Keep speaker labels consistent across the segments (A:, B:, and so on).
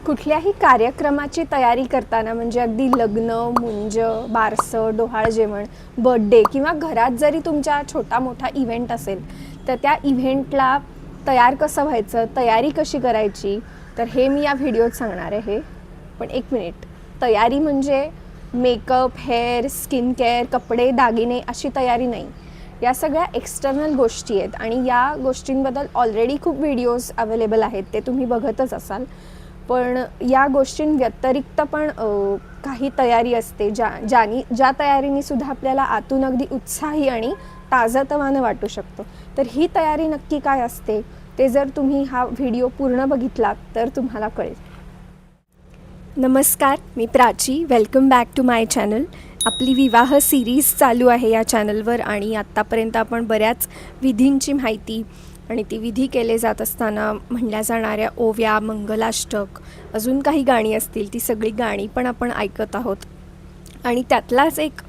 A: कुठल्याही कार्यक्रमाची तयारी करताना म्हणजे अगदी लग्न, मुंज, बारसं, डोहाळ जेवण, बर्थडे किंवा घरात जरी तुमच्या छोटा मोठा इव्हेंट असेल तर त्या इव्हेंटला तयार कसं व्हायचं, तयारी कशी करायची, तर हे मी या व्हिडिओत सांगणार आहे. पण एक मिनिट, तयारी म्हणजे मेकअप, हेअर, स्किन केअर, कपडे, दागिने अशी तयारी नाही. या सगळ्या एक्सटर्नल गोष्टी आहेत आणि या गोष्टींबद्दल ऑलरेडी खूप व्हिडिओज अवेलेबल आहेत, ते तुम्ही बघतच असाल. पण या गोष्टींव्यतिरिक्त पण काही तयारी असते ज्या तयारीने सुद्धा आपल्याला आतून अगदी उत्साही आणि ताजंतवानं वाटू शकतो. तर ही तयारी नक्की काय असते ते जर तुम्ही हा व्हिडिओ पूर्ण बघितलात तर तुम्हाला कळेल. नमस्कार, मी Prachi. Welcome back to my channel. आपली विवाह सिरीज चालू आहे या चॅनलवर आणि आत्तापर्यंत आपण बऱ्याच विधींची माहिती आणि ती विधी केले जात असताना म्हणल्या जाणाऱ्या ओव्या, मंगलाष्टक, अजून काही गाणी असतील, ती सगळी गाणी पण आपण ऐकत आहोत. आणि त्यातलाच एक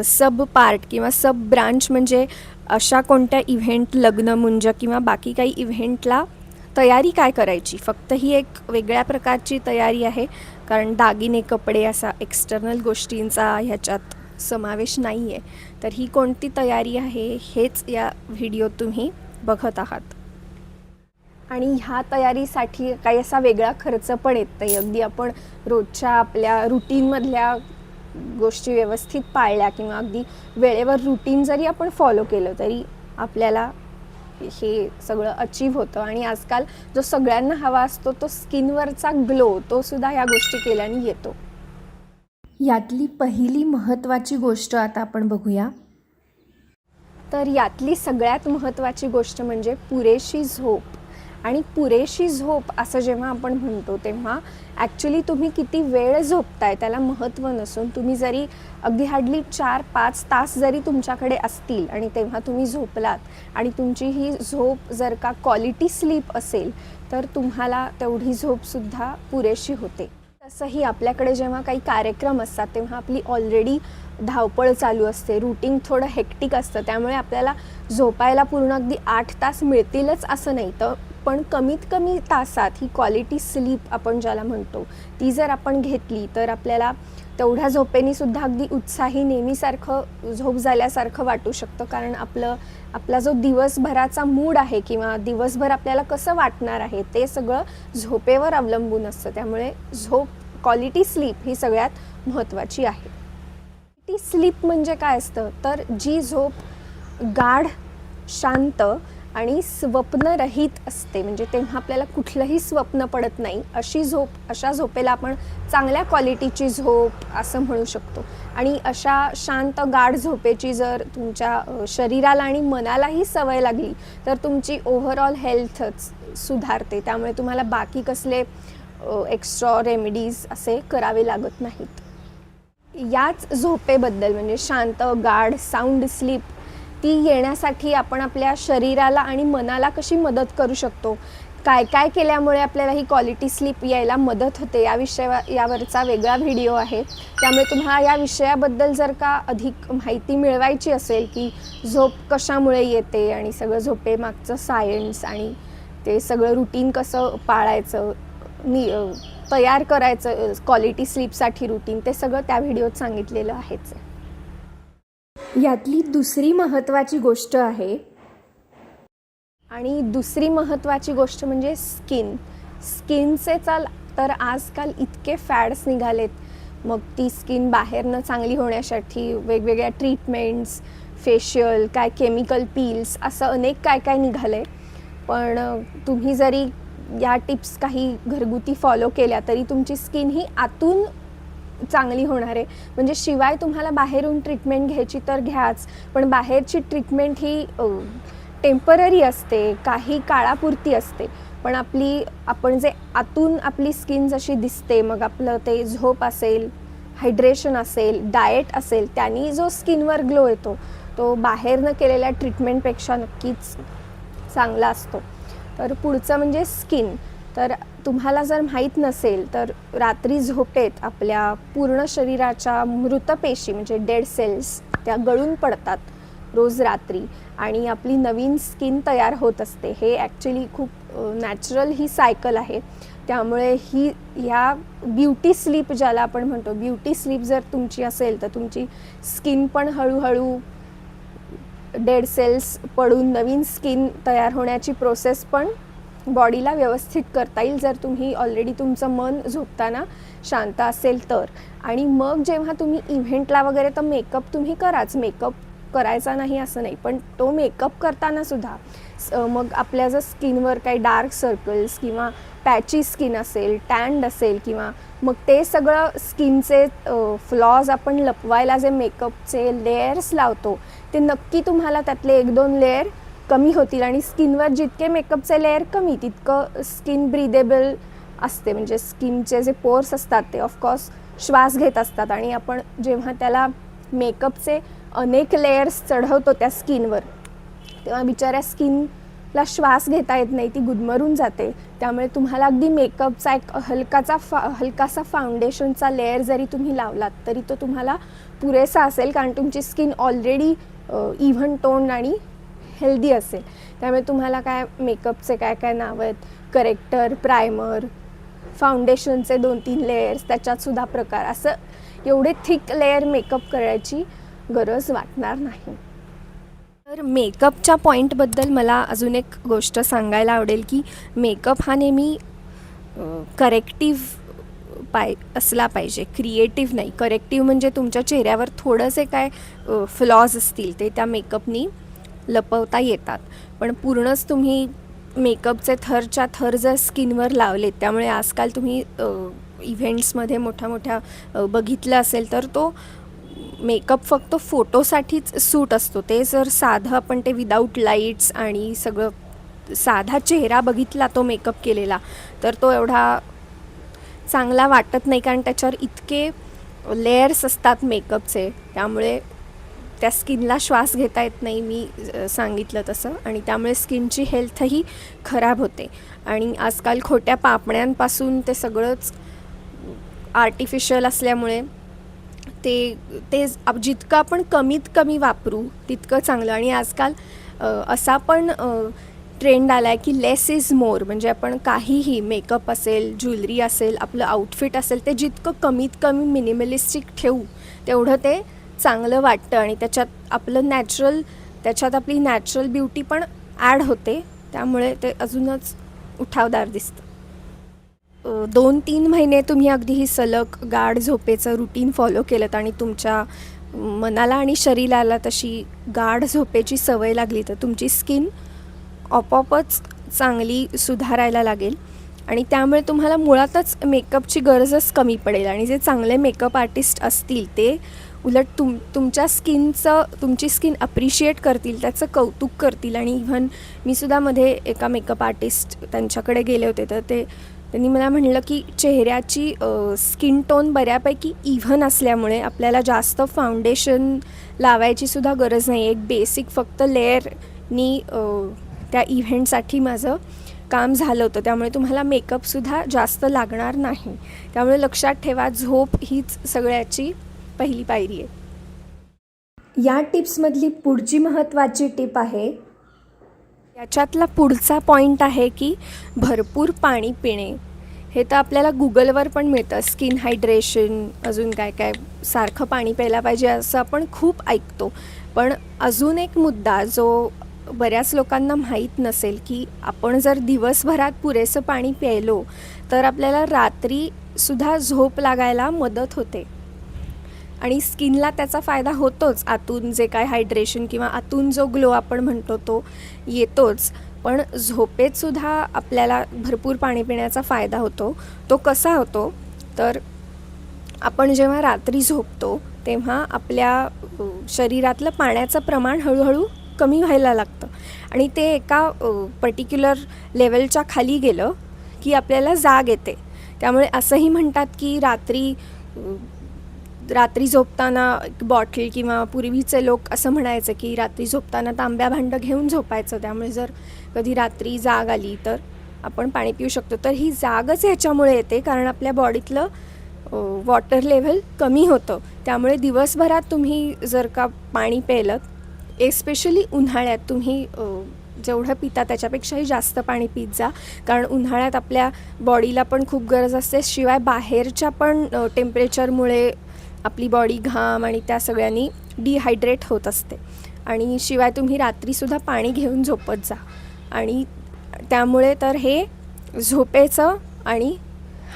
A: सब पार्ट किंवा सब ब्रांच म्हणजे अशा कोणत्या इव्हेंट, लग्न, मुंज किंवा बाकी काही इव्हेंटला तयारी काय करायची. फक्त ही एक वेगळ्या प्रकारची तयारी आहे, कारण दागिने, कपडे असा एक्सटर्नल गोष्टींचा ह्याच्यात समावेश नाही आहे. तर ही कोणती तयारी आहे हेच या व्हिडिओत तुम्ही बघत आहात. आणि ह्या तयारीसाठी काही असा वेगळा खर्च पण येत नाही. अगदी आपण रोजच्या आपल्या रुटीनमधल्या गोष्टी व्यवस्थित पाळल्या किंवा अगदी वेळेवर रुटीन जरी आपण फॉलो केलं तरी आपल्याला हे सगळं अचीव होतं. आणि आजकाल जो सगळ्यांना हवा असतो तो स्किनवरचा ग्लो, तो सुद्धा ह्या गोष्टी केल्याने येतो. यातली पहिली महत्त्वाची गोष्ट आता आपण बघूया. तर यातली सगळ्यात महत्त्वाची गोष्ट म्हणजे पुरेशी झोप. आणि पुरेशी झोप असं जेव्हा आपण म्हणतो तेव्हा ॲक्च्युली तुम्ही किती वेळ झोपताय त्याला महत्त्व नसून तुम्ही जरी अगदी हार्डली 4-5 तास जरी तुमच्याकडे असतील आणि तेव्हा तुम्ही झोपलात आणि तुमची ही झोप जर का क्वालिटी स्लीप असेल तर तुम्हाला तेवढी झोपसुद्धा पुरेशी होते. तसंही आपल्याकडे जेव्हा काही कार्यक्रम असतात तेव्हा आपली ऑलरेडी धावपळ चालू असते, रुटीन थोडं हेक्टिक असतं, त्यामुळे आपल्याला झोपायला पूर्ण अगदी 8 तास मिळतीलच असं नाही. तर पण कमीत कमी तासात ही क्वालिटी स्लीप आपण ज्याला म्हणतो ती जर आपण घेतली तर आपल्याला तेवढ्या झोपेनी सुद्धा अगदी उत्साही, नेहमीसारखं झोप झाल्यासारखं वाटू शकतं. कारण आपला जो दिवसभराचा मूड आहे किंवा दिवसभर आपल्याला कसं वाटणार आहे ते सगळं झोपेवर अवलंबून असतं. त्यामुळे झोप, क्वालिटी स्लीप ही सगळ्यात महत्त्वाची आहे. क्वालिटी स्लीप म्हणजे काय असतं तर जी झोप गाढ, शांत आणि स्वप्नरहित असते, म्हणजे तेव्हा आपल्याला कुठलंही स्वप्न पडत नाही अशी झोप, अशा झोपेला आपण चांगल्या क्वालिटीची झोप असं म्हणू शकतो. आणि अशा शांत गाढ झोपेची जर तुमच्या शरीराला आणि मनालाही सवय लागली तर तुमची ओव्हरऑल हेल्थच सुधारते. त्यामुळे तुम्हाला बाकी कसले एक्स्ट्रा रेमेडीज असे करावे लागत नाहीत. याच झोपेबद्दल म्हणजे शांत, गाढ, साऊंड स्लीप ती येण्यासाठी आपण आपल्या शरीराला आणि मनाला कशी मदत करू शकतो, काय काय केल्यामुळे आपल्याला ही क्वालिटी स्लीप यायला मदत होते, यावरचा वेगळा व्हिडिओ आहे. त्यामुळे तुम्हाला या विषयाबद्दल जर का अधिक माहिती मिळवायची असेल की झोप कशामुळे येते आणि सगळं झोपेमागचं सायन्स आणि ते सगळं रुटीन कसं पाळायचं, तयार करायचं क्वालिटी स्लीपसाठी रुटीन, ते सगळं त्या व्हिडिओत सांगितलेलं आहेच. यातली दुसरी महत्त्वाची गोष्ट आहे आणि दुसरी महत्त्वाची गोष्ट म्हणजे स्किनचे तर आजकाल इतके फॅड्स निघालेत. मग ती स्किन बाहेरनं चांगली होण्यासाठी वेगवेगळ्या ट्रीटमेंट्स, फेशियल, काय केमिकल पील्स, असं अनेक काय निघाले. पण तुम्ही जरी या टिप्स काही घरगुती फॉलो केल्या तरी तुमची स्किन ही आतून चांगली होणार आहे. म्हणजे शिवाय तुम्हाला बाहेरून ट्रीटमेंट घ्यायची तर घ्याच, पण बाहेरची ट्रीटमेंट ही टेम्पररी असते, काही काळापुरती असते. पण आपण जे आतून आपली स्किन जशी दिसते, मग आपलं ते झोप असेल, हायड्रेशन असेल, डाएट असेल, त्यांनी जो स्किनवर ग्लो येतो तो बाहेरनं केलेल्या ट्रीटमेंटपेक्षा नक्कीच चांगला असतो. तर पुढचं म्हणजे स्किन. तर तुम्हाला जर माहीत नसेल तर रात्री झोपेत आपल्या पूर्ण शरीराच्या मृतपेशी म्हणजे डेड सेल्स त्या गळून पडतात रोज रात्री आणि आपली नवीन स्किन तयार होत असते. हे ॲक्च्युली खूप नॅचरल ही सायकल आहे. त्यामुळे ह्या ब्युटी स्लीप ज्याला आपण म्हणतो, ब्युटी स्लीप जर तुमची असेल तर तुमची स्किन पण हळूहळू डेड सेल्स पडून नवीन स्किन तयार होण्याची प्रोसेस पण बॉडीला व्यवस्थित करता येईल जर तुम्ही ऑलरेडी तुमचं मन झोपताना शांत असेल तर. आणि मग जेव्हा तुम्ही इव्हेंटला वगैरे तर मेकअप तुम्ही कराच, मेकअप करायचा नाही असं नाही, पण तो मेकअप करताना सुद्धा मग आपल्या जर स्किनवर काही डार्क सर्कल्स किंवा पॅची स्किन असेल, टॅन्ड असेल, किंवा मग ते सगळं स्किनचे फ्लॉज आपण लपवायला जे मेकअपचे लेयर्स लावतो ते नक्की तुम्हाला त्यातले 1-2 लेयर कमी होतील. आणि स्किनवर जितके मेकअपचे लेयर कमी तितकं स्किन ब्रीदेबल असते. म्हणजे स्किनचे जे पोर्स असतात ते ऑफकोर्स श्वास घेत असतात आणि आपण जेव्हा त्याला मेकअपचे अनेक लेयर्स चढवतो त्या स्किनवर तेव्हा बिचाऱ्या स्किनला श्वास घेता येत नाही, ती गुदमरून जाते. त्यामुळे तुम्हाला अगदी मेकअपचा एक हलकासा फाउंडेशनचा लेयर जरी तुम्ही लावलात तरी तो तुम्हाला पुरेसा असेल, कारण तुमची स्किन ऑलरेडी इव्हन टोन आणि हेल्दी असेल. त्यामुळे तुम्हाला काय मेकअपचे काय नावं आहेत, करेक्टर, प्रायमर, फाउंडेशनचे 2-3 लेयर्स, त्याच्यातसुद्धा प्रकार, असं एवढे थिक लेयर मेकअप करायची गरज वाटणार नाही. तर मेकअपच्या पॉईंटबद्दल मला अजून एक गोष्ट सांगायला आवडेल की मेकअप हा नेहमी करेक्टिव्ह असला पाहिजे, क्रिएटिव्ह नाही. करेक्टिव्ह म्हणजे तुमच्या चेहऱ्यावर थोडेसे काय फ्लॉज असतील ते त्या मेकअपनी लपवता येतात, पण पूर्णच तुम्ही मेकअपचे थरच्या थर जर स्किनवर लावलेत, त्यामुळे आजकाल तुम्ही इव्हेंट्समध्ये मोठ्या बघितलं असेल तर तो मेकअप फक्त फोटोसाठीच सूट असतो. ते जर साधं आपण ते विदाऊट लाईट्स आणि सगळं साधा चेहरा बघितला तो मेकअप केलेला तर तो एवढा चांगला वाटत नाही, कारण त्याच्यावर इतके लेयर्स असतात मेकअपचे, त्यामुळे त्या स्किनला श्वास घेता येत नाही मी सांगितलं तसं, आणि त्यामुळे स्किनची हेल्थही खराब होते. आणि आजकाल खोट्या पापण्यांपासून ते सगळंच आर्टिफिशियल असल्यामुळे ते जितकं आपण कमीत कमी वापरू तितकं चांगलं. आणि आजकाल असा पण ट्रेंड आला आहे की लेस इज मोर, म्हणजे आपण काहीही मेकअप असेल, ज्वेलरी असेल, आपलं आउटफिट असेल, ते जितकं कमीत कमी मिनिमलिस्टिक ठेवू तेवढं ते चांगलं वाटतं आणि त्याच्यात आपली नॅचरल ब्युटी पण ॲड होते, त्यामुळे ते अजूनच उठावदार दिसतं. 2-3 महिने तुम्ही अगदी ही सलग गाढ झोपेचं रुटीन फॉलो केलं आणि तुमच्या मनाला आणि शरीराला तशी गाढ झोपेची सवय लागली तर तुमची स्किन आपोआपच चांगली सुधारायला लागेल आणि त्यामुळे तुम्हाला मुळातच मेकअपची गरजच कमी पडेल. आणि जे चांगले मेकअप आर्टिस्ट असतील ते उलट तुमची स्किन अप्रिशिएट करतील, त्याचं कौतुक करतील. आणि इव्हन मी सुद्धा मध्ये एका मेकअप आर्टिस्ट त्यांच्याकडे गेले होते तर त्यांनी मला म्हणलं की चेहऱ्याची स्किन टोन बऱ्यापैकी इव्हन असल्यामुळे आपल्याला जास्त फाउंडेशन लावायची सुद्धा गरज नाही. एक बेसिक फक्त लेअरनी त्या इव्हेंटसाठी माझं काम झालं होतं, त्यामुळे तुम्हाला मेकअपसुद्धा जास्त लागणार नाही. त्यामुळे लक्षात ठेवा, झोप हीच सगळ्याची पहिली पायरी आहे. या टिप्समधली पुढची महत्त्वाची टिप आहे, याच्यातला पुढचा पॉईंट आहे की भरपूर पाणी पिणे. हे तर आपल्याला गुगलवर पण मिळतं, स्किन हायड्रेशन, अजून काय सारखं पाणी प्यायला पाहिजे असं आपण खूप ऐकतो. पण अजून एक मुद्दा जो बऱ्याच लोकांना माहीत नसेल की आपण जर दिवसभरात पुरेसं पाणी प्यायलो तर आपल्याला रात्रीसुद्धा झोप लागायला मदत होते आणि स्किनला त्याचा फायदा होतोच. आतून जे काय हायड्रेशन किंवा आतून जो ग्लो आपण म्हणतो तो येतोच, पण झोपेतसुद्धा आपल्याला भरपूर पाणी पिण्याचा फायदा होतो. तो कसा होतो तर आपण जेव्हा रात्री झोपतो तेव्हा आपल्या शरीरातलं पाण्याचं प्रमाण हळूहळू कमी व्हायला लागतं आणि ते एका पर्टिक्युलर लेवलच्या खाली गेलं की आपल्याला जाग येते. त्यामुळे असंही म्हणतात की रात्री झोपताना बॉटल, किंवा पूर्वीचे लोक असं म्हणायचं की रात्री झोपताना तांब्या भांडं घेऊन झोपायचं, त्यामुळे जर कधी रात्री जाग आली तर आपण पाणी पिऊ शकतो. तर ही जागच ह्याच्यामुळे येते कारण आपल्या बॉडीतलं वॉटर लेव्हल कमी होतं. त्यामुळे दिवसभरात तुम्ही जर का पाणी प्यायलं, एस्पेशली उन्हाळ्यात तुम्ही जेवढं पिता त्याच्यापेक्षाही जास्त पाणी पीत जा, कारण उन्हाळ्यात आपल्या बॉडीला पण खूप गरज असते. शिवाय बाहेरच्या पण टेम्परेचरमुळे आपली बॉडी घाम आणि त्या सगळ्यांनी डिहायड्रेट होत असते. आणि शिवाय तुम्ही रात्रीसुद्धा पाणी घेऊन झोपत जा, आणि त्यामुळे तर हे झोपेचं आणि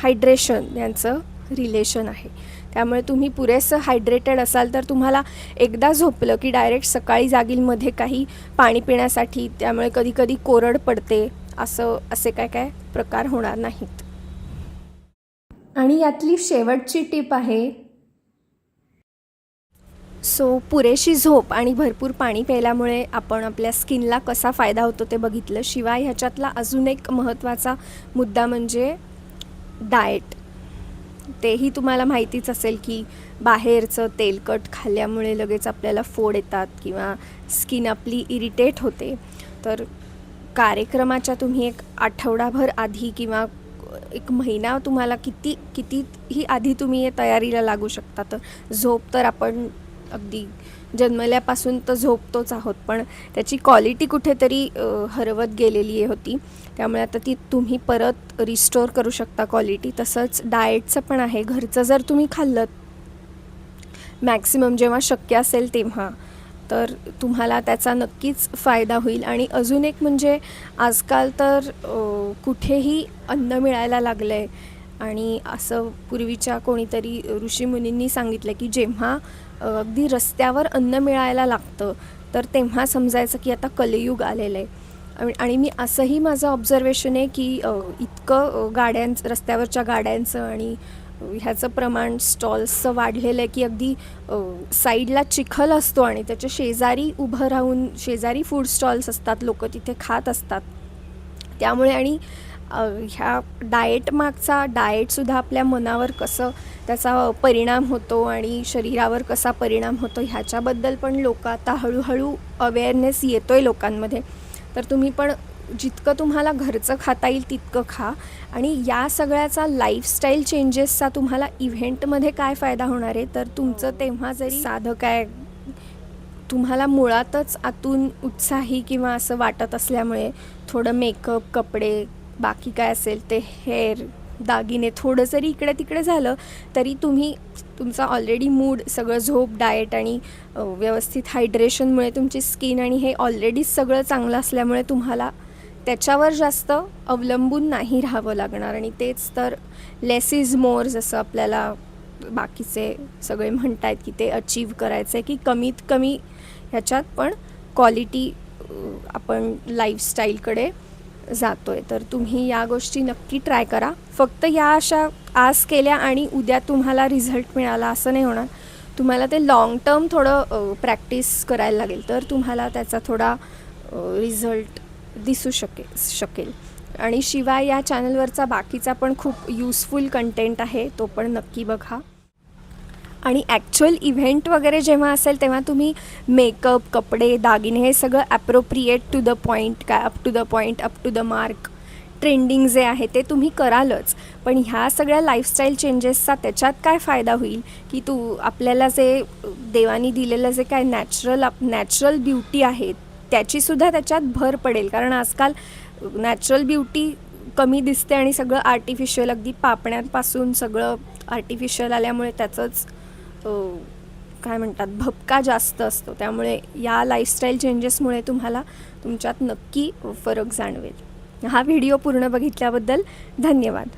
A: हायड्रेशन यांचं रिलेशन आहे. त्यामुळे तुम्ही पुरेसं हायड्रेटेड असाल तर तुम्हाला एकदा झोपलं की डायरेक्ट सकाळी जागीलमध्ये काही पाणी पिण्यासाठी, त्यामुळे कधी कधी कोरड पडते, असे काय प्रकार होणार नाहीत. आणि यातली शेवटची टिप आहे, पुरेशी झोप आणि भरपूर पाणी प्यायल्यामुळे आपण आपल्या स्किनला कसा फायदा होतो ते बघितलं. शिवाय ह्याच्यातला अजून एक महत्त्वाचा मुद्दा म्हणजे डाएट. तेही तुम्हाला माहितीच असेल की बाहेरचं तेलकट खाल्ल्यामुळे लगेच आपल्याला फोड येतात किंवा स्किन आपली इरिटेट होते. तर कार्यक्रमाच्या तुम्ही एक आठवडाभर आधी किंवा एक महिना तुम्हाला कितीही आधी तुम्ही तयारीला लागू शकता. तर झोप तर आपण अगदी जन्मल्यापासून तर झोपतोच आहोत, पण त्याची क्वालिटी कुठेतरी हरवत गेलेली होती. त्यामुळे आता ती तुम्ही परत रिस्टोर करू शकता क्वालिटी. तसंच डाएटचं पण आहे. घरचं जर तुम्ही खाल्लं मॅक्सिमम जेव्हा शक्य असेल तेव्हा, तर तुम्हाला त्याचा नक्कीच फायदा होईल. आणि अजून एक म्हणजे आजकाल तर कुठेही अन्न मिळायला लागलं आहे, आणि असं पूर्वीच्या कोणीतरी ऋषीमुनींनी सांगितलं की जेव्हा अगदी रस्त्यावर अन्न मिळायला लागतं तर तेव्हा समजायचं की आता कलियुग आलेलं आहे. आणि मी असंही माझं ऑब्झर्वेशन आहे की इतकं रस्त्यावरच्या गाड्यांचं आणि ह्याचं प्रमाण स्टॉल्सचं वाढलेलं आहे की अगदी साईडला चिखल असतो आणि त्याच्या शेजारी उभं राहून, शेजारी फूड स्टॉल्स असतात, लोक तिथे खात असतात. त्यामुळे आणि ह्या डाएटसुद्धा आपल्या मनावर कसं त्याचा परिणाम होतो आणि शरीरावर कसा परिणाम होतो ह्याच्याबद्दल पण लोक आता हळूहळू अवेअरनेस येतो आहे लोकांमध्ये. तर तुम्ही पण जितकं तुम्हाला घरचं खाता येईल तितकं खा. आणि या सगळ्याचा लाईफस्टाईल चेंजेसचा तुम्हाला इव्हेंटमध्ये काय फायदा होणार आहे, तर तुमचं तेव्हा जरी साधं काय तुम्हाला मुळातच आतून उत्साही किंवा असं वाटत असल्यामुळे थोडं मेकअप, कपडे, बाकी काय असेल ते हेअर, दागिने थोडं जरी इकडे तिकडे झालं तरी तुमचा ऑलरेडी मूड, सगळं झोप, डाएट आणि व्यवस्थित हायड्रेशनमुळे तुमची स्किन आणि हे ऑलरेडीच सगळं चांगलं असल्यामुळे तुम्हाला त्याच्यावर जास्त अवलंबून नाही राहावं लागणार. आणि तेच तर लेस इज मोर, जसं आपल्याला बाकीचे सगळे म्हणत आहेत की ते अचीव करायचं आहे, की कमीत कमी ह्याच्यात पण क्वालिटी आपण लाईफस्टाईलकडे जातो आहे. तर तुम्ही या गोष्टी नक्की ट्राय करा. फक्त या अशा आज केल्या आणि उद्या तुम्हाला रिझल्ट मिळाला असं नाही होणार. तुम्हाला ते लाँग टर्म थोडं प्रॅक्टिस करायला लागेल, तर तुम्हाला त्याचा थोडा रिझल्ट दिसू शकेल. आणि शिवाय या चॅनलवरचा बाकीचा पण खूप युजफुल कंटेंट आहे, तो पण नक्की बघा. आणि ॲक्च्युअल इव्हेंट वगैरे जेव्हा असेल तेव्हा तुम्ही मेकअप, कपडे, दागिने हे सगळं ॲप्रोप्रिएट टू द पॉईंट, काय up to the mark, trending जे आहे ते तुम्ही करालच. पण ह्या सगळ्या लाईफस्टाईल चेंजेसचा त्याच्यात काय फायदा होईल की आपल्याला जे देवानी दिलेलं जे काय नॅचरल ब्युटी आहे त्याचीसुद्धा त्याच्यात भर पडेल. कारण आजकाल नॅचरल ब्युटी कमी दिसते आणि सगळं आर्टिफिशियल, अगदी पापण्यांपासून सगळं आर्टिफिशियल आल्यामुळे त्याचंच काय म्हणतात भपका जास्त असतो. त्यामुळे या लाईफस्टाईल चेंजेसमुळे तुम्हाला तुमच्यात नक्की फरक जाणवेल. हा व्हिडिओ पूर्ण बघितल्याबद्दल धन्यवाद.